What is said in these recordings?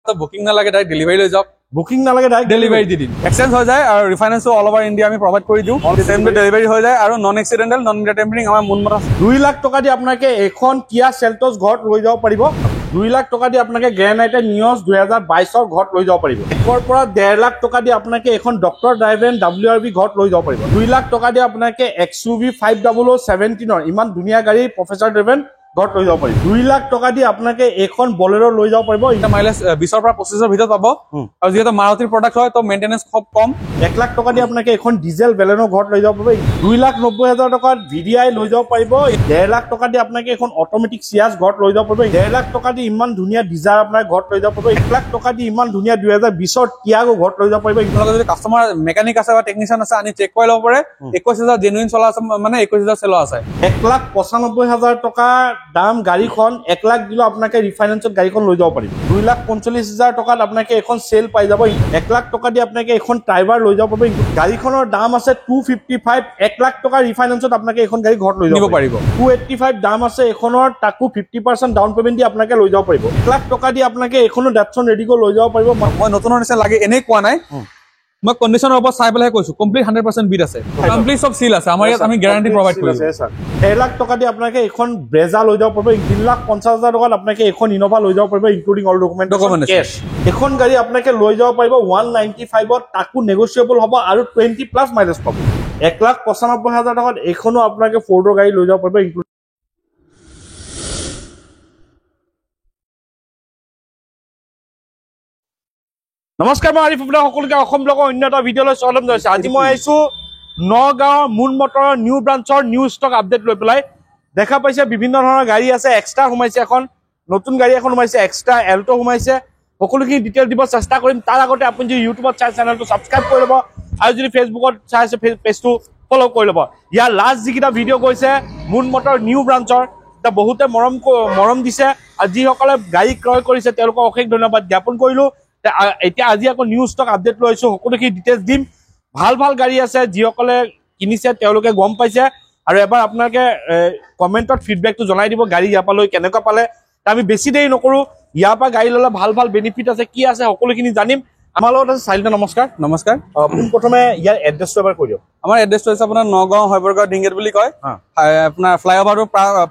তো বুকিং না লাগে ডাইরেক্ট ডেলিভারি লৈ যাওক বুকিং না লাগে ডাইরেক্ট ডেলিভারি দি দিম এক্সচেঞ্জ হৈ যায় আৰু ৰিফাইনেন্সও অল ওভাৰ ইন্ডিয়া আমি প্ৰভাইড কৰি দিওঁ সেম ডে ডেলিভাৰি হৈ যায় আৰু non accidental non meter tampering আমাৰ মুনমৰা 2 লাখ টকা দি আপোনাকে এখন কিয়া সেলটস ঘৰত লৈ যাব পাৰিব 2 লাখ টকা দি আপোনাকে গ্ৰেনাইটে নিয়স 2022 ৰ ঘৰত লৈ যাব পাৰিব একৰ পৰা 1.5 লাখ টকা দি আপোনাকে এখন ডক্টৰ ড্ৰাইভেন WRV ঘৰত লৈ যাব পাৰিব 2 লাখ টকা দি আপোনাকে XUV 50017 ৰ ইমান ধুনীয়া গাড়ী প্ৰফেসৰ ড্ৰাইভেন ঘৰত লৈ যাব পাৰিব 2 লাখ টকা দি আপোনাকে এখন বলেৰো লৈ যাব পাৰিব এটা মাইলেজ 20 ৰ পৰা 25 ৰ ভিতৰত পাব আৰু যেহেতু মাৰুতিৰ প্ৰডাক্ট হয় তো মেইনটেনেন্স খুব কম 1 লাখ টকা দি আপোনাকে এখন ডিজেল বেলেনো ঘৰত লৈ যাব পাৰিব 2,90,000 টকাত VDI লৈ যাব পাৰিব 1.5 লাখ টকা দি আপোনাকে এখন অটোমেটিক সিয়াজ ঘৰত লৈ যাব পাৰিব 1.5 লাখ টকা দি ইমান ধুনীয়া ডিজায়াৰ আপোনাৰ ঘৰত লৈ যাব পাৰিব 1 লাখ টকা দি ইমান ধুনীয়া 2020 ৰ টিয়াগো ঘৰত লৈ যাব পাৰিব আপোনালোকে যদি কাস্টমাৰ মেকানিক আছে বা টেকনিশিয়ান আছে আনি চেক কৰি ল'ব পাৰে 21000 জেনুইন চলা আছে মানে 21000 চেলো আছে 1,95,000 টকা দাম গাড়ীখন 1 লাখ দিলে আপোনাকে ৰিফাইনেন্সত গাড়ীখন লৈ যাব পাৰিব 2,45,000 টকাত আপোনাকে এখন সেল পাই যাব 1 লাখ টকা দি আপোনাকে এখন ড্ৰাইভাৰ লৈ যাব পাৰিব গাড়ীখনৰ দাম আছে 255 1 লাখ টকা ৰিফাইনেন্সত আপোনাকে এখন গাড়ী ঘৰত লৈ যাব পাৰিব 285 দাম আছে এখনৰ তাকো 50% ডাউন পেমেন্ট দি আপোনাকে লৈ যাব পাৰিব 1 লাখ টকা দি আপোনাকে এখনো ডেটছন ৰেডি কৰি লৈ যাব পাৰিব মই নতুনৰ নিচিনা লাগে এনে কোৱা নাই মই কন্ডিশনৰ ওপৰত চাই পেলাই কৈছো কমপ্লিট 100% বিট আছে কমপ্লিট সব সিল আছে আমাৰ ইয়াত আমি গ্যাৰান্টি প্ৰভাইড কৰিছো স্যাৰ 1 লাখ টকা দি আপোনাকে এখন ব্ৰেজা লৈ যাব পাৰিব 3,50,000 টকাত আপোনাকে এখন ইনোভা লৈ যাব পাৰিব ইনক্লুডিং অল ডকুমেন্ট কেশ এখন গাড়ী আপোনাকে লৈ যাব পাৰিব 195 ত তাকো নেগোশিয়েবল হ'ব আৰু 20 প্লাস মাইলেজ পাব 1,95,000 টকাত এখনো আপোনাকে ফোৰ্ডৰ গাড়ী লৈ যাব পাৰিব নমস্কাৰ মই আৰিফ আপোনাৰ সকলোকে অসম ব্লগৰ অন্য এটা ভিডিঅ'লৈ স্বাগতম জনাইছো আজি মই আহিছো নগাঁও মুন মটৰৰ নিউ ব্ৰাঞ্চৰ নিউ ষ্টক আপডেট লৈ পেলাই দেখা পাইছে বিভিন্ন ধৰণৰ গাড়ী আছে এক্সট্ৰা সোমাইছে এখন নতুন গাড়ী এখন সোমাইছে এক্সট্ৰা এল্টো সোমাইছে সকলোখিনি ডিটেইল দিব চেষ্টা কৰিম তাৰ আগতে আপুনি যদি ইউটিউবত চাই চেনেলটো সাবস্ক্ৰাইব কৰি ল'ব আৰু যদি ফেচবুকত চাইছে পেজটো ফলো কৰি ল'ব ইয়াৰ লাষ্ট যিকেইটা ভিডিঅ' গৈছে মুন মটৰ নিউ ব্ৰাঞ্চৰ এটা বহুতে মৰম দিছে আৰু যিসকলে গাড়ী ক্ৰয় কৰিছে তেওঁলোকক অশেষ ধন্যবাদ জ্ঞাপন কৰিলো এতিয়া আজি আকৌ নিউ ষ্টক আপডেট লৈ আছো সকলোখিনি ডিটেইলছ দিম ভাল ভাল গাড়ী আছে যিসকলে কিনিছে তেওঁলোকে গম পাইছে আৰু এবাৰ আপোনালোকে কমেন্টত ফিডবেকটো জনাই দিব গাড়ী ইয়াৰ পৰা লৈ কেনেকুৱা পালে আমি বেছি দেৰি নকৰো ইয়াৰ পৰা গাড়ী ল'লে ভাল ভাল বেনিফিট আছে কি আছে সকলোখিনি জানিম আমাৰ লগত আছে চাইলনা নমস্কাৰ নমস্কাৰ আপুনি প্ৰথমে ইয়াৰ এড্ৰেছটো এবাৰ কৈ দিয়ক আমাৰ এড্ৰেছটো আছে আপোনাৰ নগাঁও হৈবৰগাঁও ডিংগেট বুলি কয় আপোনাৰ ফ্লাইওভাৰটো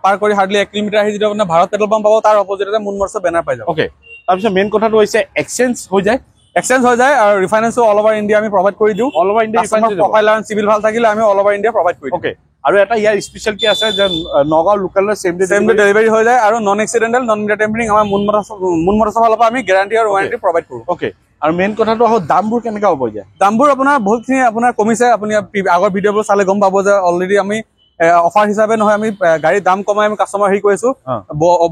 পাৰ কৰি হাৰ্ডলি 1 কিলোমিটাৰ আহি যদি আপোনাৰ ভাৰত পেট্ৰল পাম্প পাব তাৰ অপজিটতে মুনমৰ্ছ বেনাৰ পাই যাব ওকে তাৰপিছত মেইন কথাটো হৈছে এক্সচেঞ্জ হৈ যায় আৰু ৰিফাইনেন্সও অল ওভাৰ ইন্ডিয়া আমি প্ৰভাইড কৰি দিওঁ all over India refinance profile আৰু সিভিল ভাল থাকিলে আমি অল ওভাৰ ইন্ডিয়া প্ৰভাইড কৰি দিওঁ ওকে আৰু এটা ইয়াৰ স্পেশালিটি আছে যে নগাঁও লোকেলৰ সেম ডে ডেলিভাৰি হৈ যায় আৰু non accidental non meter tampering আমাৰ মুনমৰ্ছ ফালৰ পৰা আমি গ্যাৰান্টি আৰু ৱাৰেণ্টি প্ৰভাইড কৰো ওকে আৰু মেইন কথাটো হ'ল দামবোৰ কেনেকা হ'ব এতিয়া দামবোৰ আপোনাৰ বহুতখিনি আপোনাৰ কমিছে আপুনি আগৰ ভিডিঅ'বোৰ চালে গম পাব যে অলৰেডি আমি অফাৰ হিচাপে নহয় আমি গাড়ীৰ দাম কমাই আমি কাস্টমাৰ হেৰি কৰিছো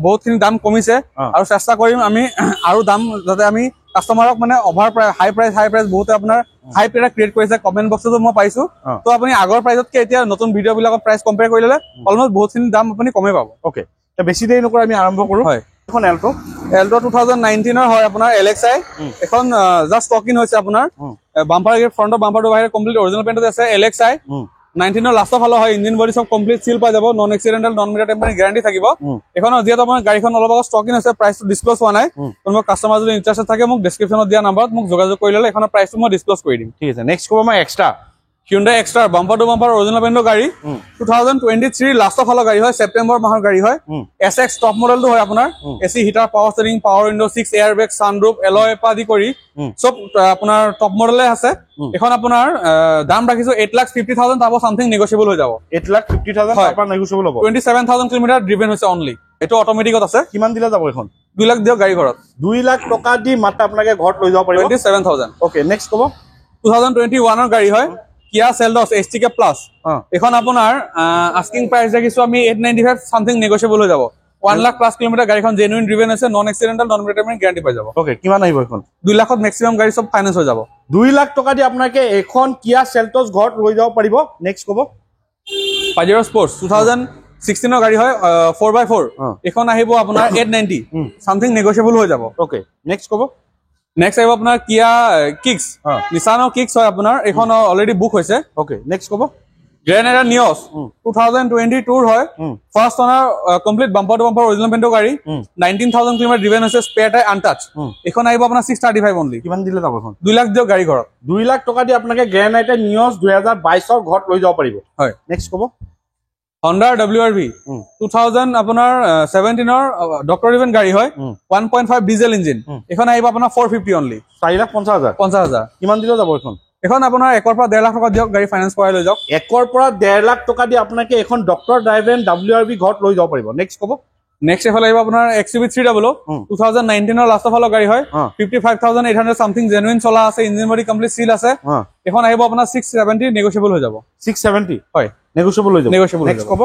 বহুতখিনি দাম কমিছে আৰু চেষ্টা কৰিম আমি আৰু দাম যাতে আমি কাস্টমাৰক মানে অভাৰ হাই প্ৰাইচ বহুতে আপোনাৰ হাই প্ৰেৰা ক্ৰিয়েট কৰিছে কমেন্ট বক্সতো মই পাইছো তো আপুনি আগৰ প্ৰাইজতকে এতিয়া নতুন ভিডিঅ' বিলাকৰ প্ৰাইচ কম্পেয়াৰ কৰি ল'লে অলমোষ্ট বহুতখিনি দাম আপুনি কমে পাব ওকে বেছি দেৰি নকৰি আমি আৰম্ভ কৰো হয় এখন এল্টো 2019 ৰ হয় আপোনাৰ LXi এখন জাস্ট ষ্টক ইন হৈছে আপোনাৰ বাম্পাৰ গেট ফ্ৰণ্টৰ বাম্পাৰটো বাহিৰে কমপ্লিট অৰিজিনেল পেইণ্টত আছে LXi 19 ৰ লাষ্টৰ ফালে হয় ইঞ্জিন বডি সব কমপ্লিট সিল পাই যাব non accidental non meter tampering guarantee থাকিব এখন যেহেতু আপোনাৰ গাড়ীখন অলপ আগত ষ্টক ইন আছে প্ৰাইচটো ডিসক্লোজ হোৱা নাই কোনোবা কাস্টমাৰ যদি ইন্টাৰেস্টেড থাকে মোক ডেসক্ৰিপচনত দিয়া নম্বৰত মোক যোগাযোগ কৰি ল'লে এখনৰ প্ৰাইচটো মই ডিসক্লোজ কৰি দিম ঠিক আছে নেক্সট ক'ব মই extra Hyundai Extra bumper to bumper original পেইণ্টৰ গাড়ী 2023 লাষ্টৰ ফালৰ গাড়ী হয় সেপ্টেম্বৰ মাহৰ গাড়ী হয় SX টপ মডেলটো হয় আপোনাৰ AC heater power steering power window 6 airbag sunroof alloy পাদি কৰি সব আপোনাৰ টপ মডেলে আছে এখন আপোনাৰ দাম ৰাখিছো 8,50,000 তাব সামথিং নেগোশিয়েবল হৈ যাব 8,50,000 তাপা নেগোশিয়েবল হ'ব 27,000 কিলোমিটাৰ ড্ৰিভেন হৈছে অনলি এটো অটোমেটিকত আছে কিমান দিলা যাব এখন 2 লাখ দিও গাড়ী ঘৰত 2 লাখ টকা দি মাত্ৰ আপোনাকে ঘৰত লৈ যাব পাৰিব 27,000 ওকে নেক্সট ক'ব 2021 ৰ গাড়ী হয় Kia Seltos STK Plus এখন আপোনাৰ আস্কিং প্ৰাইস ৰাখিছো আমি 895 সামথিং নেগোশিয়েবল হৈ যাব 1 লাখ প্লাস কিলোমিটাৰ গাড়ীখন জেনুইন ড্ৰিভেন আছে non accidental non meter tampering guarantee পাই যাব ওকে কিমান আহিব এখন 2 লাখত মেক্সিমাম গাড়ী সব ফাইনান্স হৈ যাব 2 লাখ টকা দি আপোনাকে এখন Kia Seltos ঘৰত লৈ যাব পাৰিব নেক্সট ক'ব Pajero Sports 2016 ৰ গাড়ী হয় 4x4 এখন আহিব আপোনাৰ 890 সামথিং নেগোশিয়েবল হৈ যাব ওকে নেক্সট ক'ব নেক্সট আহিব আপোনাৰ Kia Kicks Nissan Kicks হয় আপোনাৰ এখন অলৰেডি বুক হৈছে ওকে নেক্সট ক'ব গ্ৰেণ্ড এৰা নিয়স 2022 হয় first owner complete bumper to bumper original পেইণ্টৰ গাড়ী 19,000 কিলোমিটাৰ ড্ৰিভেন হৈছে স্পেয়াৰ টায়াৰ আনটাচ এখন আহিব আপোনাৰ 635 অনলি কিমান দিলে যাব এখন 2 লাখ দিয়ক গাড়ী ঘৰত 2 লাখ টকা দি আপোনাকে গ্ৰেণ্ড আইটা নিয়স 2022 ৰ ঘৰত লৈ যাব পাৰিব হয় নেক্সট ক'ব Honda WRV 2000 আপোনাৰ 17 ৰ ডক্টৰ ইভেন গাড়ী হয় 1.5 ডিজেল ইঞ্জিন এখন আহিব আপোনাৰ 450 অনলি 4,50,000 কিমান দিলে যাব এখন এখন আপোনাৰ 1 ৰ পৰা 1.5 লাখ টকা দিয়ক গাড়ী ফাইনান্স কৰাই লৈ যাওক 1 ৰ পৰা 1.5 লাখ টকা দি আপোনাকে এখন ডক্টৰ ড্ৰাইভেন WRV ঘৰত লৈ যাব পাৰিব নেক্সট ক'ব নেক্সট এফালে আহিব আপোনাৰ XUV 300 2019 ৰ লাষ্ট অফালৰ গাড়ী হয় 55,800 সামথিং জেনুইন চলা আছে ইঞ্জিন বডি কমপ্লিট সিল আছে এখন আহিব আপোনাৰ 670 নেগোশিয়েবল হৈ যাব 670 হয় নেগোশিয়েবল হৈ যাব নেগোশিয়েবল নেক্সট ক'ব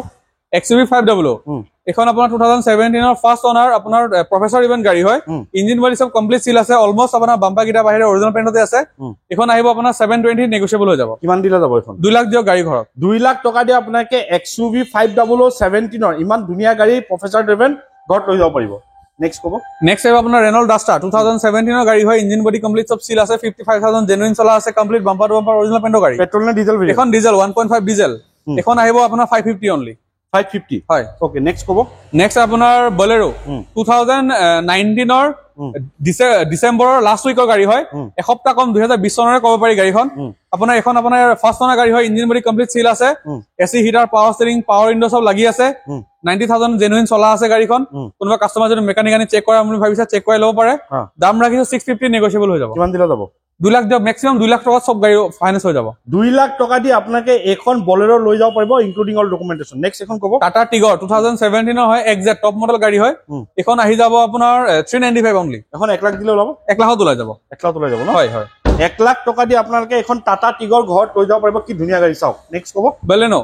XUV 500 এখন আপোনাৰ 2017 ৰ ফাৰ্ষ্ট অনাৰ আপোনাৰ প্ৰফেসৰ ইভেন গাড়ী হয় ইঞ্জিন বডি সব কমপ্লিট সিল আছে অলমোস্ট আপোনাৰ বাম্পাৰ গিটা বাহিৰে অৰিজিনেল পেইণ্টতে আছে এখন আহিব আপোনাৰ 720 নেগোশিয়েবল হৈ যাব কিমান দিলে যাব এখন 2 লাখ দিয়ক গাড়ী ঘৰত 2 লাখ টকা দি আপোনাকে XUV 500 17 ৰ ইমান ধুনীয়া গাড়ী প্ৰফেসৰ ড্ৰাইভেন ঘৰত লৈ যাব পাৰিব নেক্সট ক'ব নেক্সট আহিব আপোনাৰ ৰেনল্ট ডাষ্টাৰ 2017 ৰ গাড়ী হয় ইঞ্জিন বডি কমপ্লিট সব সিল আছে 55,000 জেনুইন চলা আছে complete bumper to bumper original পেইণ্টৰ গাড়ী পেট্ৰল নে ডিজেল এখন ডিজেল 1.5 ডিজেল এখন আহিব আপোনাৰ 550 অনলি 550 হয় ওকে নেক্সট ক'ব নেক্সট আপোনাৰ বলেৰো 2019 ৰ ডিসেম্বৰৰ লাষ্ট উইকৰ গাড়ী হয় এসপ্তাহ কম 2020 চনৰে ক'ব পাৰি গাড়ীখন আপোনাৰ এখন আপোনাৰ ফাৰ্ষ্ট অনাৰ গাড়ী হয় ইঞ্জিন বডি কমপ্লিট সিল আছে AC heater power steering power window সব লাগি আছে 90,000 জেনুইন চলা আছে গাড়ীখন কোনোবা কাস্টমাৰ যদি মেকানিক আনি চেক কৰা আপুনি ভাবিছে চেক কৰি ল'ব পাৰে দাম ৰাখিছো 650 নেগোশিয়েবল হৈ যাব কিমান দিলে যাব 2 লাখ দিয়ক মেক্সিমাম 2 লাখ টকা সব গাড়ী ফাইনান্স হৈ যাব 2 লাখ টকা দি আপোনাকে এখন বলেৰো লৈ যাব পাৰিব ইনক্লুডিং অল ডকুমেন্টেশন নেক্সট এখন ক'ব টাটা টিগৰ 2017 ৰ হয় এক্সাক্ট টপ মডেল গাড়ী হয় এখন আহি যাব আপোনাৰ 395 অনলি এখন 1 লাখ দিলে ওলাব 1 লাখত ওলাই যাব 1 লাখত ওলাই যাব ন হয় হয় 1 লাখ টকা দি আপোনালোকে এখন টাটা টিগৰ ঘৰত লৈ যাব পাৰিব কি ধুনীয়া গাড়ী চাওক নেক্সট ক'ব বেলেনো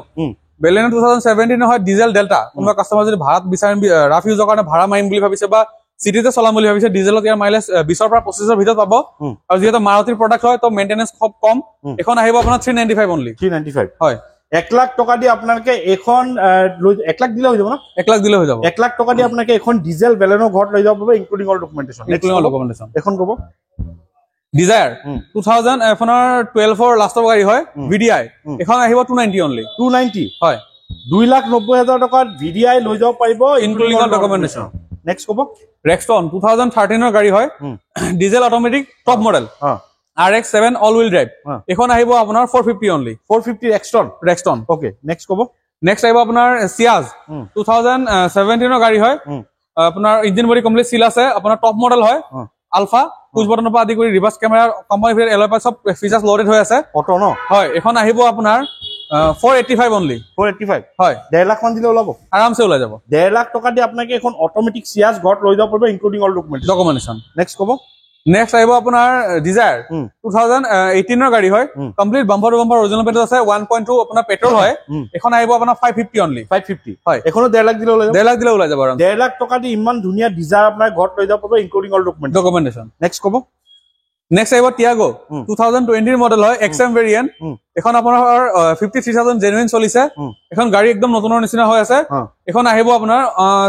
2017 হয় ডিজেল ডেল্টা কোনোবা কাস্টমাৰ যদি ভাড়াত বিচাৰে ৰাফ ইউজৰ কাৰণে ভাড়া মাৰিম বুলি ভাবিছে বা সিটিতে চলাম বুলি ভাবিছে ডিজেলত ইয়াৰ মাইলেজ 20 ৰ পৰা 25 ৰ ভিতৰত পাব আৰু যেহেতু মাৰুতিৰ প্ৰডাক্ট হয় তো মেইনটেনেন্স খুব কম এখন আহিব আপোনাৰ 395 অনলি 395 হয় 1 লাখ টকা দি আপোনালোকে এখন 1 লাখ দিলে হৈ যাব না 1 লাখ দিলে হৈ যাব 1 লাখ টকা দি আপোনালোকে এখন ডিজেল বেলেনো ঘৰত লৈ যাব পাৰিব ইনক্লুডিং অল ডকুমেন্টেশন এখন ক'ব ডিজায়াৰ 2000 এফনৰ 12 ৰ লাষ্টৰ গাড়ী হয় VDI এখন আহিব 290 অনলি 290 হয় 2,90,000 টকাত VDI লৈ যাব পাৰিব ইনক্লুডিং অল ডকুমেন্টেশন নেক্সট ক'ব Rexton 2013 ৰ গাড়ী হয় diesel automatic top model RX7 all wheel drive এখন আহিব আপোনাৰ 450 অনলি 450 Rexton ওকে নেক্সট ক'ব নেক্সট আহিব আপোনাৰ Ciaz 2017 ৰ গাড়ী হয় আপোনাৰ ইঞ্জিন বডি কমপ্লিট সিল আছে আপোনাৰ টপ মডেল হয় আলফা পুশ বটনৰ পৰা আদি কৰি ৰিভাৰ্স কেমেৰা কোম্পানী ফিট এলয় পাই সব ফিচাৰ্স লোডেড হৈ আছে অটো ন হয় এখন আহিব আপোনাৰ 485 অনলি 485 হয় 1.5 লাখ মান দিলে ওলাব আৰামছে ওলাই যাব 1.5 লাখ টকা দি আপোনাকে এখন অটোমেটিক Ciaz ঘৰত লৈ যাব পাৰিব ইনক্লুডিং অল ডকুমেন্টেশন নেক্সট ক'ব নেক্সট আহিব আপোনাৰ ডিজায়াৰ 2018 ৰ গাড়ী হয় complete bumper to bumper original paint আছে 1.2 আপোনাৰ পেট্ৰল হয় এখন আহিব আপোনাৰ 550 অনলি 550 হয় এখনো 1.5 লাখ দিলে ওলাই যাব 1.5 লাখ দিলে ওলাই যাব আৰামছে 1.5 লাখ টকা দি ইমান ধুনীয়া ডিজায়াৰ আপোনাৰ ঘৰত লৈ যাব পাৰিব ইনক্লুডিং অল ডকুমেন্টেশন নেক্সট ক'ব নেক্সট আহিব টিয়াগো 2020 মডেল হয় XM ভেৰিয়েন্ট এখন আপোনাৰ 53,000 জেনুইন চলিছে এখন গাড়ী একদম নতুনৰ নিচিনা হৈ আছে এখন আহিব আপোনাৰ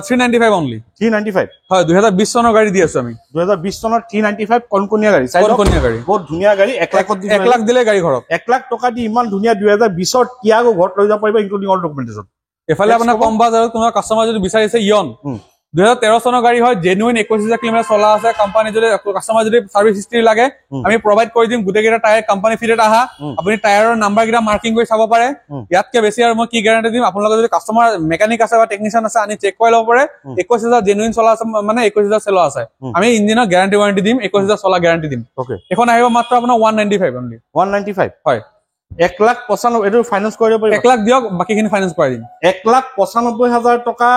395 অনলি 395 হয় 2020 চনৰ গাড়ী দি আছো আমি 2020 চনৰ 395 কনকনিয়া গাড়ী কনকনিয়া গাড়ী বহুত ধুনীয়া গাড়ী 1 লাখত 1 লাখ দিলে গাড়ী ঘৰত 1 লাখ টকা দি ইমান ধুনীয়া 2020 ৰ টিয়াগো ঘৰত লৈ যাব পাৰিব ইনক্লুডিং অল ডকুমেন্টেশন এফালে আপোনাৰ কম বাজাৰত কোনো কাস্টমাৰ যদি বিচাৰিছে ইয়ন 2013 চনৰ গাড়ী হয় জেনুইন 21,000 কিলোমিটাৰ চলা আছে কোম্পানী যদি কাস্টমাৰ যদি সাৰ্ভিস হিষ্ট্ৰি লাগে আমি প্ৰভাইড কৰি দিম গুটেকেইটা টায়াৰ কোম্পানী ফিটেড আহা আপুনি টায়াৰৰ নাম্বাৰ গিটা মাৰ্কিং কৰি চাব পাৰে ইয়াতকে বেছি আৰু মই কি গ্যাৰান্টি দিম আপোনালোকে যদি কাস্টমাৰ মেকানিক আছে বা টেকনিশিয়ান আছে আনি চেক কৰি ল'ব পাৰে 21,000 জেনুইন চলা আছে মানে 21,000 চেল আছে আমি ইঞ্জিনৰ গ্যাৰান্টি ৱাৰেন্টি দিম 21,000 চলা গ্যাৰান্টি দিম ওকে এখন আহিব মাত্ৰ আপোনাৰ 195 অনলি 195 হয় 1,95,000 এটো ফাইনান্স কৰি দিব পাৰিব 1 লাখ দিয়ক বাকিখিনি ফাইনান্স কৰি দিম 1,95,000 টকা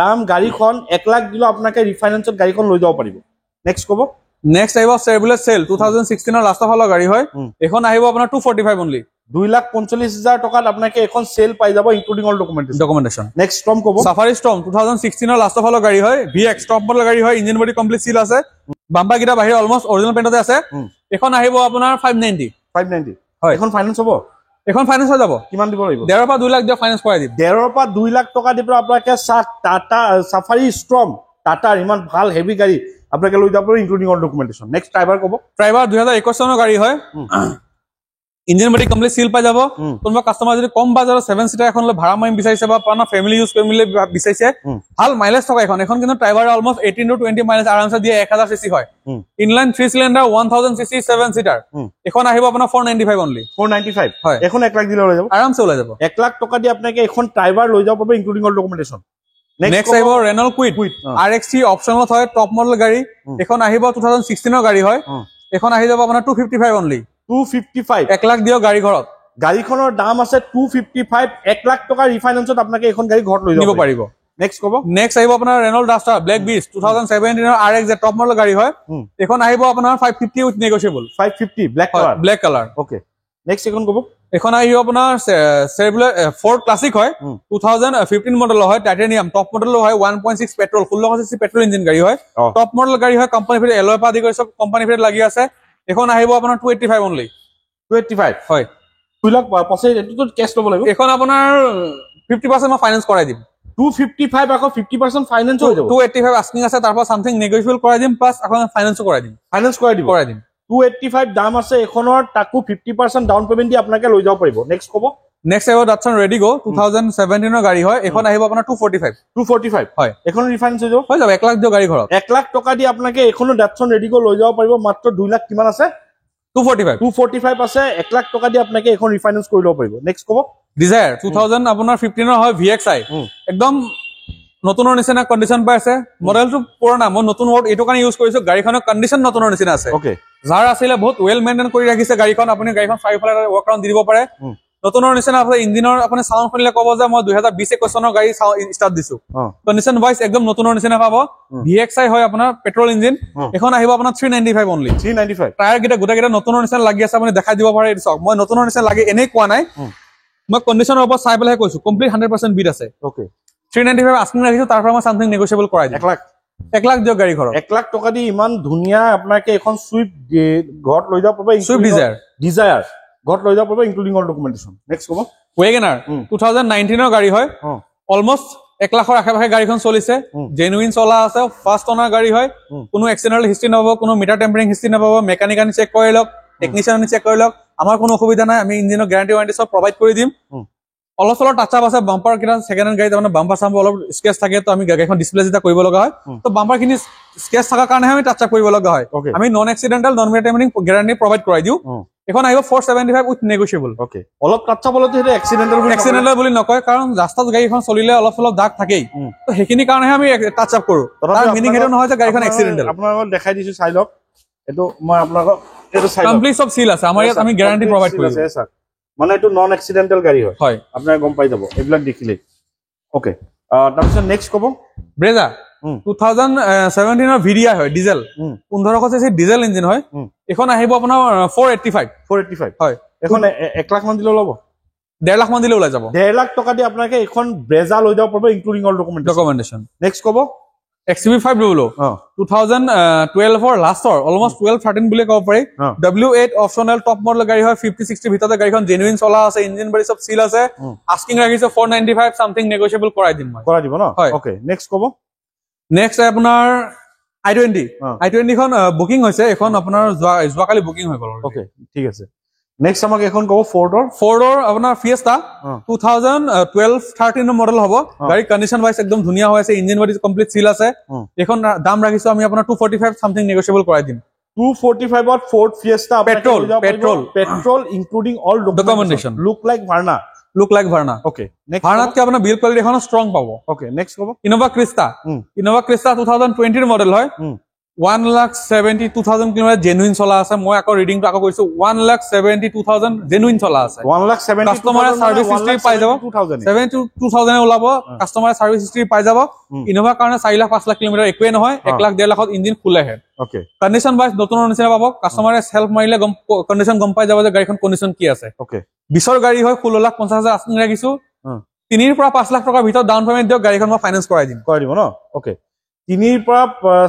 দাম গাড়ীখন 1 লাখ দিলে আপোনাকে ৰিফাইনান্সত গাড়ীখন লৈ যাব পাৰিব নেক্সট ক'ব নেক্সট আহিব চেভ্ৰলেট সেল 2016 ৰ লাষ্ট ফালৰ গাড়ী হয় এখন আহিব আপোনাৰ 245 অনলি 2,45,000 টকাত আপোনাকে এখন সেল পাই যাব ইনক্লুডিং অল ডকুমেন্টেশন নেক্সট স্টৰ্ম ক'ব সাফাৰি স্টৰ্ম 2016 ৰ লাষ্ট ফালৰ গাড়ী হয় VX টপ মডেল গাড়ী হয় ইঞ্জিন বডি কমপ্লিট সিল আছে বাম্পাৰ গিটা বাহিৰ অলমোস্ট অৰিজিনেল পেইণ্টতে আছে এখন আহিব আপোনাৰ 590 হয় এখন ফাইনান্স হ'ব এখন ফাইনান্স হৈ যাব কিমান দিব লাগিব 1.5 পৰা 2 লাখ দিয় ফাইনান্স কৰাই দিম 1.5 পৰা 2 লাখ টকা দিব আপোনাকে টাটা সাফাৰি স্টৰ্ম টাটাৰ ইমান ভাল হেভি গাড়ী আপোনাকে লৈ যাব পাৰিব including all documentation next driver ক'ব ড্ৰাইভাৰ 2021 চনৰ গাড়ী হয় ইঞ্জিন বডি কমপ্লিট সিল পাই যাব কোনোবা কাস্টমাৰ যদি কম বাজাৰৰ 7 সিটাৰ এখন লৈ ভাড়া মাৰিম বিচাৰিছে বা পানা ফ্যামিলি ইউজ কৰিম বুলি বিচাৰিছে ভাল মাইলেজ থকা এখন কিন্তু ড্ৰাইভাৰ অলমোষ্ট 18 to 20 মাইলেজ আৰামছে দিয়ে 1000 সিসি হয় ইনলাইন 3 সিলিন্ডাৰ 1000 সিসি 7 সিটাৰ এখন আহিব আপোনাৰ 495 অনলি 495 হয় এখন 1 লাখ দিলে লৈ যাব আৰামছে ওলাই যাব 1 লাখ টকা দি আপোনাকে এখন ড্ৰাইভাৰ লৈ যাব পাৰিব ইনক্লুডিং অল ডকুমেন্টেশন নেক্সট আহিব ৰেনল্ট কুইট RX3 অপচনেলত হয় টপ মডেল গাড়ী এখন আহিব 2016 ৰ গাড়ী হয় এখন আহি যাব আপোনাৰ 255 অনলি 255 1 লাখ দিও গাড়ী ঘৰত গাড়ীখনৰ দাম আছে 255 1 লাখ টকা ৰিফাইনেন্সত আপোনাকে এখন গাড়ী ঘৰত লৈ যাব পাৰিব নেক্সট কব নেক্সট আহিব আপোনাৰ ৰেনল্ট ডাস্টাৰ ব্লেক বিস্ট 2017 ৰ RX যে টপ মডেল গাড়ী হয় এখন আহিব আপোনাৰ 550 with negotiable 550 black colour okay next এখন কব এখন আহিব আপোনাৰ চেভ্ৰলেট ফ'ৰ্ড ক্লাছিক হয় 2015 মডেল হয় টাইটেনিয়াম টপ মডেল হয় 1.6 পেট্ৰল 16 সিসি পেট্ৰল ইঞ্জিন গাড়ী হয় টপ মডেল গাড়ী হয় কোম্পানী ফিট এলয় পা দি কৰি সব কোম্পানী ফিট লাগি আছে এখন আহিব আপোনাৰ 285 অনলি 285 হয় 2 লাখ পছে এটো কেছ লব লাগিব এখন আপোনাৰ 50% মই ফাইনান্স কৰাই দিম 255 আকৌ 50% ফাইনান্স হৈ যাব 285 আস্কিং আছে তাৰপৰ সামথিং নেগোশিয়েবল কৰাই দিম প্লাস এখন ফাইনান্সও কৰাই দিম ফাইনান্স কৰাই দিম 285 দাম আছে এখনৰ তাকো 50% ডাউন পেমেন্ট দি আপোনাকে লৈ যাব পাৰিব নেক্সট কব নেক্সট আহিব ডাটসন ৰেডিগো 2017 ৰ গাড়ী হয় এখন আহিব আপোনাৰ 245 হয় এখন ৰিফাইনেন্স হৈ যাব 1 লাখ দিও গাড়ী ঘৰত 1 লাখ টকা দি আপোনাকে এখনো ডাটসন ৰেডিগো লৈ যাব পাৰিব মাত্ৰ 2 লাখ কিমান আছে 245 আছে 1 লাখ টকা দি আপোনাকে এখন ৰিফাইনেন্স কৰি ল'ব পাৰিব নেক্সট কব ডিজায়াৰ 2000 আপোনাৰ 15 ৰ হয় VXI একদম নতুনৰ নিচিনা কন্ডিশন পাই আছে মডেলটো পুৰণা মই নতুন ওয়াৰ্ড এটো কাৰণে ইউজ কৰিছো গাড়ীখনৰ কন্ডিশন নতুনৰ নিচিনা আছে ওকে যাৰ আছিলে বহুত ৱেল মেইনটেইন কৰি ৰাখিছে গাড়ীখন আপুনি গাড়ীখন চাৰিফালে ৱৰ্ক ৰাউণ্ড দি দিব পাৰে নতুনৰ নিচিনা আপোনাৰ ইঞ্জিনৰ আপুনি সাউন্ড শুনিলে ক'ব যে মই 2020 চনৰ গাড়ী ষ্টাৰ্ট দিছো কন্ডিশন ওয়াইজ একদম নতুনৰ নিচিনা পাব VXI হয় আপোনাৰ পেট্ৰল ইঞ্জিন এখন আহিব আপোনাৰ 395 অনলি 395 টায়াৰ গিটা গোটেইকেইটা নতুনৰ নিচিনা লাগি আছে আপুনি দেখাই দিব পাৰে চাওক মই নতুনৰ নিচিনা লাগি এনে কোৱা নাই মই কন্ডিশনৰ ওপৰত চাই পেলাই কৈছো কমপ্লিট 100% বিট আছে ওকে 395 আস্কিং ৰাখিছো তাৰ পৰা মই সামথিং নেগোশিয়েবল কৰাই দিম 1 লাখ দিও গাড়ী ঘৰত 1 লাখ টকা দি ইমান ধুনিয়া আপোনাকে এখন সুইফট ঘৰত লৈ যাব পাৰিব সুইফট ডিজায়াৰ ঘৰত লৈ যাব পাৰিব ইনক্লুডিং অল ডকুমেন্টেশন নেক্সট কব ওয়েগনাৰ 2019 ৰ গাড়ী হয় অলমোষ্ট 1 লাখৰ আশে-পাশে গাড়ীখন চলিছে জেনুইন চলা আছে ফাৰ্স্ট অনাৰ গাড়ী হয় কোনো এক্সিডেন্টাল হিষ্ট্ৰি নহব কোনো মিটাৰ টেম্পাৰিং হিষ্ট্ৰি নহব মেকানিক চেক কৰি লওক টেকনিশিয়ান চেক কৰি লওক আমাৰ কোনো অসুবিধা নাই আমি ইঞ্জিনৰ গ্যাৰান্টি ওয়াৰেন্টি সব প্ৰভাইড কৰি দিম অলপ চলপ টাচ আপ আছে বাম্পাৰ কিটা সেকেন্ড হ্যান্ড গাড়ী মানে বাম্পাৰ সাম্পাৰ অলপ স্কেচ থাকে তো আমি গাড়ীখন ডিসপ্লে যেটা কৰিব লগা হয় তো বাম্পাৰ খিনি স্কেচ থাকাৰ কাৰণে আমি টাচ আপ কৰিব লগা হয় আমি নন এক্সিডেন্টাল নন মেটাৰমেনিং গ্যাৰান্টি প্ৰভাইড কৰাই দিও এখন আহিব 475 উইথ নেগোশিয়েবল ওকে অলপ টাচ আপ হলতে এটা এক্সিডেন্টাল বুলি নকয় কাৰণ ৰাস্তাত গাড়ীখন চলিলে অলপ চলপ দাগ থাকেই তো হেখিনি কাৰণে আমি টাচ আপ কৰো তাৰ মিনিং হেটো নহয় যে গাড়ীখন এক্সিডেন্টাল আপোনাক দেখাই দিছো চাই লওক এটো মই আপোনাক এটো চাই লওক কমপ্লিট সব সিল আছে আমাৰ ইয়াত আমি গ্যাৰান্টি প্ৰভাইড কৰি দিছো স্যাৰ মানে এটো নন এক্সিডেন্টাল গাড়ী হয় আপোনাৰ গম পাই যাব এইবিলাক দেখিলে ওকে তাৰপিছত নেক্সট কব ব্ৰেজা 2017 ৰ VDI হয় ডিজেল 1500 সিসি ডিজেল ইঞ্জিন হয় এখন আহিব আপোনাৰ 485 হয় এখন 1 লাখ মান দিলে ল'ব 1.5 লাখ মান দিলে ওলাই যাব 1.5 লাখ টকা দি আপোনাকে এখন ব্ৰেজা লৈ যাব পাৰিব ইনক্লুডিং অল ডকুমেন্টেশন নেক্সট কব XUV5 লো 2012 ৰ লাষ্টৰ অলমোষ্ট 12-13 বুলি ক'ব পাৰি W8 অপচনেল টপ মডেল গাড়ী হয় 50-60 ভিতৰতে গাড়ীখন জেনুইন চলা আছে ইঞ্জিন বডি সব সিল আছে আস্কিং ৰাখিছে 495 সামথিং নেগোশিয়েবল কৰাই দিম মই কৰাই দিব ন ওকে নেক্সট কব নেক্সট আপোনাৰ i20 খন বুকিং হৈছে এখন আপোনাৰ যোৱাকালি বুকিং হৈ গল ওকে ঠিক আছে নেক্সট আমাক এখন কব ফ'ৰ্ডৰ আপোনাৰ ফিয়েস্টা 2012-13 মডেল হ'ব গাড়ী কন্ডিশন ওয়াইজ একদম ধুনিয়া হৈ আছে ইঞ্জিন বডি কমপ্লিট সিল আছে এখন দাম ৰাখিছো আমি আপোনাৰ 245 সামথিং নেগোশিয়েবল কৰাই দিম 245 ত Ford Fiesta petrol including all documentation look like Verna okay ভাৰ্নাত কি আপোনাৰ বিল্ড কোৱালিটি এখন ষ্ট্ৰং পাব ওকে নেক্সট কব ইনোভা ক্ৰিস্টা 2020 ৰ মডেল হয় 1,72,000 কিলোমিটাৰ জেনুইন চলা আছে মই আকৌ ৰিডিংটো আকৌ কৈছো 1,72,000 জেনুইন চলা আছে 1,72,000 কাস্টমাৰে সাৰ্ভিস হিষ্ট্ৰি পাই যাব 72,000 ওলাব কাস্টমাৰে সাৰ্ভিস হিষ্ট্ৰি পাই যাব ইনোভা কাৰণে 4,00,000 5,00,000 কিলোমিটাৰ একোৱে নহয় 1,00,000 1,50,000 ইঞ্জিন খুলেহে ওকে কন্ডিশন ওয়াইজ নতুনৰ নিচিনা পাব কাস্টমাৰে সেলফ মাৰিলে কন্ডিশন গম পাই যাব যে গাড়ীখন কন্ডিশন কি আছে ওকে 20ৰ গাড়ী হয় 16,50,000 আস্কিং ৰাখিছো 3 পৰা 5 লাখ টকাৰ ভিতৰত ডাউন পেমেন্ট দিয়ক গাড়ীখন মই ফাইনান্স কৰাই দিব ন ওকে 3 পৰা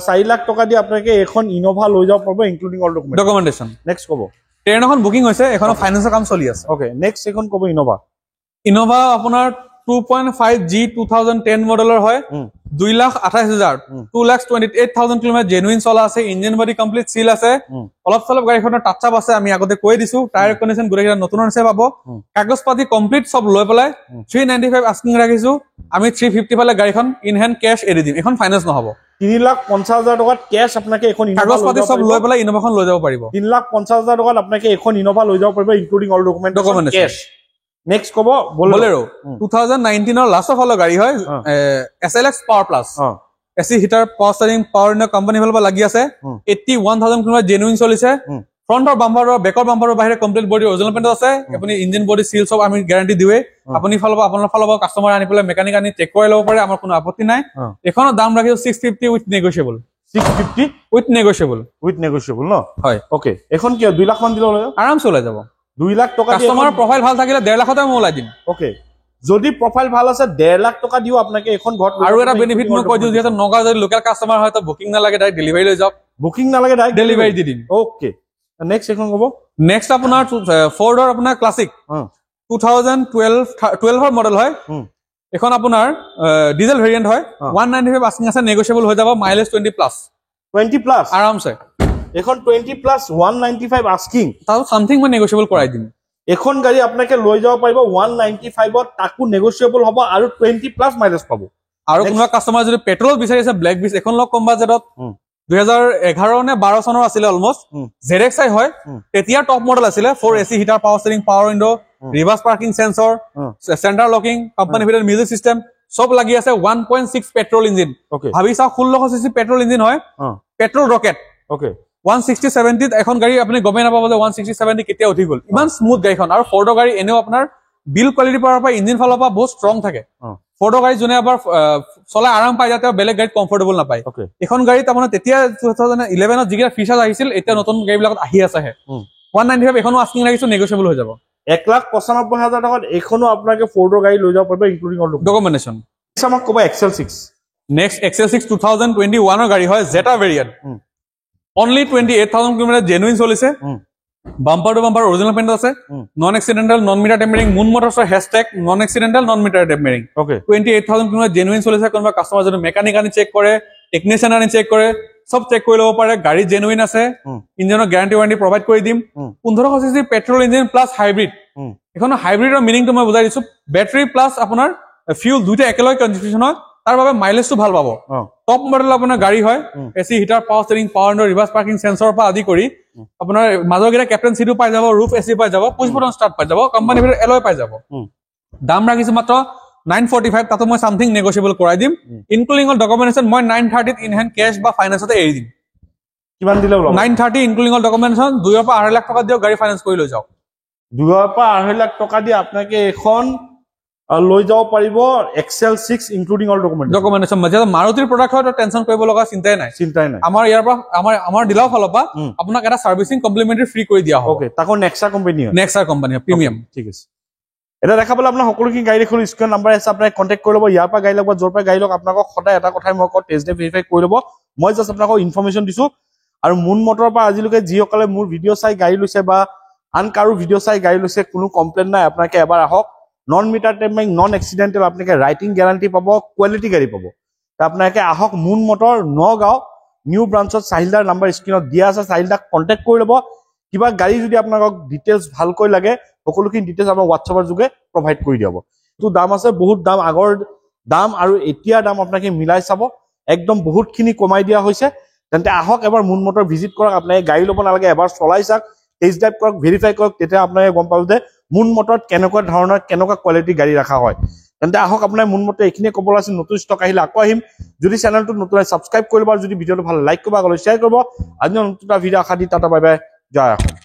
4 লাখ টকা দি আপোনাকে এখন ইনোভা লৈ যাব পাৰিব ইনক্লুডিং অল ডকুমেন্টেশন নেক্সট কব ট্ৰেইন এখন বুকিং হৈছে এখন ফাইনান্সৰ কাম চলি আছে ওকে নেক্সট এখন কব ইনোভা আপোনাৰ 2.5G 2010 মডেলৰ হয় 2,28,000 2,28,000 কিলোমিটাৰ জেনুইন চলা আছে ইঞ্জিন বডি কমপ্লিট সিল আছে অলপ চলপ গাড়ীখনৰ টাচ আপ আছে আমি আগতে কৈ দিছো টায়াৰ কন্ডিশন গোটেইটা নতুন আছে পাব কাগজ পাতি কমপ্লিট সব লৈ পেলাই 395 আস্কিং ৰাখিছো আমি 350 পালে গাড়ীখন ইন হ্যান্ড ক্যাশ এৰি দিম এখন ফাইনান্স নহব 3,50,000 টকাত ক্যাশ আপোনাকে এখন কাগজ পাতি সব লৈ পেলাই ইনোভাখন লৈ যাব পাৰিব 3,50,000 টকাত আপোনাকে এখন ইনোভা লৈ যাব পাৰিব including all document cash next কব Bolero 2019 ৰ লাষ্ট অফ হল গাড়ী হয় SLX power plus AC heater power steering power in company ফালৰ পৰা লাগি আছে 81,000 কিলোমিটাৰ জেনুইন চলিছে ফ্ৰন্টৰ বাম্পাৰৰ বেকৰ বাম্পাৰৰ বাহিৰে কমপ্লিট বডি অৰিজিনেল পেইণ্ট আছে আপুনি ইঞ্জিন বডি সিল সব আমি গ্যাৰান্টি দিৱে আপুনি ফলব আপোনাৰ ফলব কাস্টমাৰ আনি পেলাই মেকানিক আনি চেক কৰি ল'ব পাৰে আমাৰ কোনো আপত্তি নাই এখনৰ দাম ৰাখিছো 650 উইথ নেগোশিয়েবল 650 উইথ নেগোশিয়েবল ন হয় ওকে এখন কি 2 লাখ মান দিলে আৰাম চলাই যাব 2 লাখ টকা কাস্টমাৰৰ প্ৰফাইল ভাল থাকিলে 1.5 লাখতে মই ওলাই দিম ওকে যদি প্ৰফাইল ভাল আছে 1.5 লাখ টকা দিও আপোনাকে এখন ঘৰ আৰু এটা বেনিফিট মই কৈ দিও যে নগা যদি লোকেল কাস্টমাৰ হয় তো বুকিং না লাগে ডাইৰেক্ট ডেলিভাৰী লৈ যাওক বুকিং না লাগে ডাইৰেক্ট ডেলিভাৰী দি দিম ওকে নেক্সট এখন কব নেক্সট আপোনাৰ ফৰ্ডৰ আপোনাৰ ক্লাছিক 2012 মডেল হয় এখন আপোনাৰ ডিজেল ভেৰিয়েন্ট হয় 195 আস্কিং আছে নেগোশিয়েবল হৈ যাব মাইলেজ 20 প্লাস আৰামছে এখন 20 প্লাস 195 আস্কিং তাও সামথিং মই নেগোশিয়েবল কৰাই দিম এখন গাড়ী আপোনাকে লৈ যাব পাৰিব 195 ত তাকো নেগোশিয়েবল হ'ব আৰু 20 প্লাস মাইলেজ পাব আৰু কোনোবা কাস্টমাৰ যদি পেট্ৰল বিচাৰি আছে ব্ল্যাক বিচ এখন লক কম বাজেটত 2011 নে 12 চনৰ আছিল অলমোস্ট ZXi হয় তেতিয়া টপ মডেল আছিল 4 AC heater power steering power window reverse parking sensor centre locking company ভিতৰত মিউজিক সিস্টেম সব লাগি আছে 1.6 পেট্ৰল ইঞ্জিন ভাবিছা 1600 সিসি পেট্ৰল ইঞ্জিন হয় পেট্ৰল ৰকেট ওকে 160-70 এখন গাড়ী আপুনি গমে নাপাব যে 160-70 কেতিয়া উঠি গল ইমান স্মুথ গাড়ীখন আৰু ফৰ্ডৰ গাড়ী এনেও আপোনাৰ বিল কোৱালিটি পাৱাৰ পৰা ইঞ্জিন ফালৰ পৰা বহুত ষ্ট্ৰং থাকে ফৰ্ডৰ গাড়ী যোনে আবাৰ চলাই আৰাম পাই যাতে বেলেগ গাড়ীত কমফৰ্টেবল নাপায় এখন গাড়ীত আপোনাৰ তেতিয়া 2011 ত যিগিটা ফিচাৰ আহিছিল এতিয়া নতুন গাড়ীবিলাকত আহি আছে 195 এখনো আস্কিং লাগিছো নেগোশিয়েবল হৈ যাব 1,95,000 টকাত এখনো আপোনাকে ফৰ্ডৰ গাড়ী লৈ যাব পাৰিব ইনক্লুডিং অল ডকুমেন্টেশন আমাক কব XL6 নেক্সট XL6 2021 ৰ গাড়ী হয় Jetta variant only 28,000 kilometre genuine চলিছে bumper to bumper original paint আছে non accidental non meter tampering Moon মটৰছৰ hashtag non accidental non meter tampering okay 28,000 kilometre genuine চলিছে কোনোবা কাস্টমাৰ যদি মেকানিক আনি চেক কৰে টেকনিশিয়ান আনি চেক কৰে সব চেক কৰি ল'ব পাৰে গাড়ী জেনুইন আছে ইঞ্জিনৰ গ্যাৰান্টি ওয়াৰেন্টি প্ৰভাইড কৰি দিম 1500 CC petrol engine plus hybrid এখন হাইব্ৰিডৰ মিনিংটো মই বুজাই দিছো বেটাৰি প্লাস আপোনাৰ ফিউল দুইটা একেলগে কনফিগাৰেচন হয় তাৰ বাবে মাইলেজটো ভাল পাব টপ মডেল আপোনাৰ গাড়ী হয় AC heater power steering power window reverse parking সেন্সৰৰ পৰা আদি কৰি আপোনাৰ মাজৰগিটা কেপ্টেন সিটো পাই যাব ৰূফ এসি পাই যাব পুশ বটন ষ্টাৰ্ট পাই যাব কোম্পানী ভিতৰত এলয় পাই যাব দাম ৰাখিছো মাত্ৰ 945 তাতো মই সামথিং নেগোশিয়েবল কৰাই দিম ইনক্লুডিং অল ডকুমেন্টেশন মই 930 ত ইন হ্যান্ড ক্যাশ বা ফাইনান্সতে এৰি দিম কিমান দিলে ওলাব 930 ইনক্লুডিং অল ডকুমেন্টেশন 2 পৰা 2.5 লাখ টকা দিও গাড়ী ফাইনান্স কৰি লৈ যাওক 2 পৰা 2.5 লাখ টকা দি আপোনাকে এখন লৈ যাব পাৰিব XL6 ইনক্লুডিং অল ডকুমেন্টেশন মানে মাৰুতিৰ প্ৰডাক্ট হয় টেনচন কৰিব লগা চিন্তাই নাই আমাৰ ইয়াৰ পৰা আমাৰ ডিলাৰ ফালৰ পৰা আপোনাক এটা সাৰ্ভিসিং কমপ্লিমেন্টাৰী ফ্ৰী কৰি দিয়া হ'ব ওকে তাকো নেক্সা কোম্পানী প্ৰিমিয়াম ঠিক আছে এটা দেখা পালে আপোনাৰ সকলোখিনি গাড়ী দেখুন স্ক্ৰিন নাম্বাৰ আছে আপোনাক কন্টাক্ট কৰি ল'ব ইয়াৰ পৰা গাড়ী ল'ব য'ৰ পৰা গাড়ী লওক আপোনাক সদায় এটা কথাই মই কওঁ টেষ্ট ড্ৰাইভ ভেৰিফাই কৰি ল'ব মই জাষ্ট আপোনাক ইনফৰমেশ্যন দিছো আৰু মুন মটৰৰ পৰা আজিলৈকে যিসকলে মোৰ ভিডিঅ' চাই গাড়ী লৈছে বা আন কাৰো ভিডিঅ' চাই গাড়ী লৈছে কোনো কমপ্লেইন নাই আপোনাকে এবাৰ আহক non meter tampering non accidental আপোনাকে ৰাইটিং গ্যাৰান্টি পাব কোৱালিটি গাড়ী পাব আপোনাকে আহক মুন মটৰ নগাঁও নিউ ব্ৰাঞ্চত চাহিলদাৰ নাম্বাৰ স্ক্ৰিনত দিয়া আছে চাহিলদাক কন্টেক্ট কৰি ল'ব কিবা গাড়ী যদি আপোনাক ডিটেইলছ ভালকৈ লাগে সকলোখিনি ডিটেইলছ আমাৰ হোৱাটছআপৰ যোগে প্ৰভাইড কৰি দিব তো দাম আছে বহুত দাম আগৰ দাম আৰু এতিয়া দাম আপোনাকে মিলাই চাব একদম বহুতখিনি কমাই দিয়া হৈছে তেন্তে আহক এবাৰ মুন মটৰ ভিজিট কৰক আপোনাকে গাড়ী ল'ব নালাগে এবাৰ চলাই চাওক টেষ্ট ড্ৰাইভ কৰক ভেৰিফাই কৰক তেতিয়া আপোনাকে গম পাব যে মুন মটৰত কেনেকুৱা ধৰণৰ কেনেকুৱা কোৱালিটি গাড়ী ৰাখা হয় তেন্তে আহক আপোনাৰ মুন মটৰ এইখিনি ক'ব আছে নতুন ষ্টক আহিলে আকৌ আহিম যদি চেনেলটো নতুন সাবস্ক্ৰাইব কৰিব আৰু যদি ভিডিঅ'টো ভাল লাইক কৰিব আগলৈ শ্বেয়াৰ কৰিব আজি নতুন ভিডিঅ' আশা দি টাটা বাই বাই জয় অসম